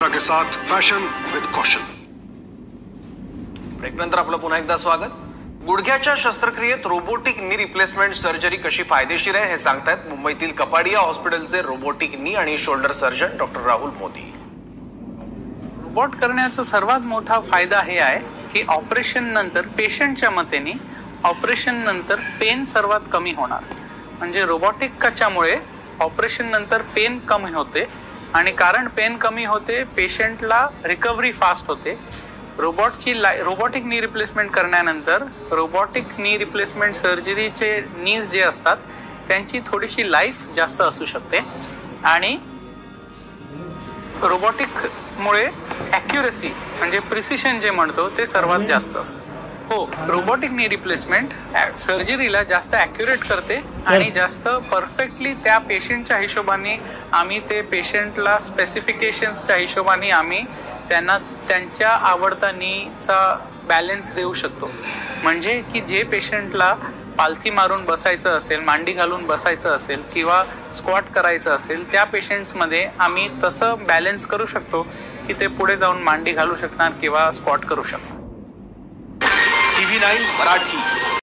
के साथ फैशन विद कॉशन। ब्रेकनंतर आपलं पुन्हा एकदा स्वागत। गुडघ्याच्या शस्त्रक्रियेत रोबोटिक नी रिप्लेसमेंट सर्जरी कशी फायदेशीर आहे हे सांगतायत मुंबईतील कपाडिया हॉस्पिटलचे रोबोटिक नी आणि shoulder surgeon doctor Rahul Modi. Robot करण्याचा सर्वात मोठा फायदा हे आहे की ऑपरेशन नंतर पेशंटच्या मतेने ऑपरेशन नंतर पेन सर्वात कमी होणार। म्हणजे रोबोटिक कच्यामुळे ऑपरेशन नंतर पेन कमी होते आणि कारण पेन कमी होते पेशंटला रिकव्हरी फास्ट होते। रोबोटिक नी रिप्लेसमेंट करण्यानंतर रोबोटिक नी रिप्लेसमेंट सर्जरीचे नीज जे असतात त्यांची थोडीशी लाईफ जास्त असू शकते आणि रोबोटिक मुळे ॲक्युरेसी म्हणजे प्रिसिशन जे म्हणतो ते सर्वात जास्त असतं। हो, रोबोटिक नी रिप्लेसमेंट सर्जरीला जास्त ॲक्युरेट करते आणि जास्त परफेक्टली त्या पेशंटच्या हिशोबाने आम्ही ते पेशंटला स्पेसिफिकेशन्सच्या हिशोबाने आम्ही त्यांना त्यांच्या आवडता नीचा बॅलन्स देऊ शकतो। म्हणजे की जे पेशंटला पालथी मारून बसायचं असेल, मांडी घालून बसायचं असेल किंवा स्क्वॉट करायचं असेल त्या पेशंट्समध्ये आम्ही तसं बॅलन्स करू शकतो की ते पुढे जाऊन मांडी घालू शकणार किंवा स्क्वॉट करू शकणार। TV9 मराठी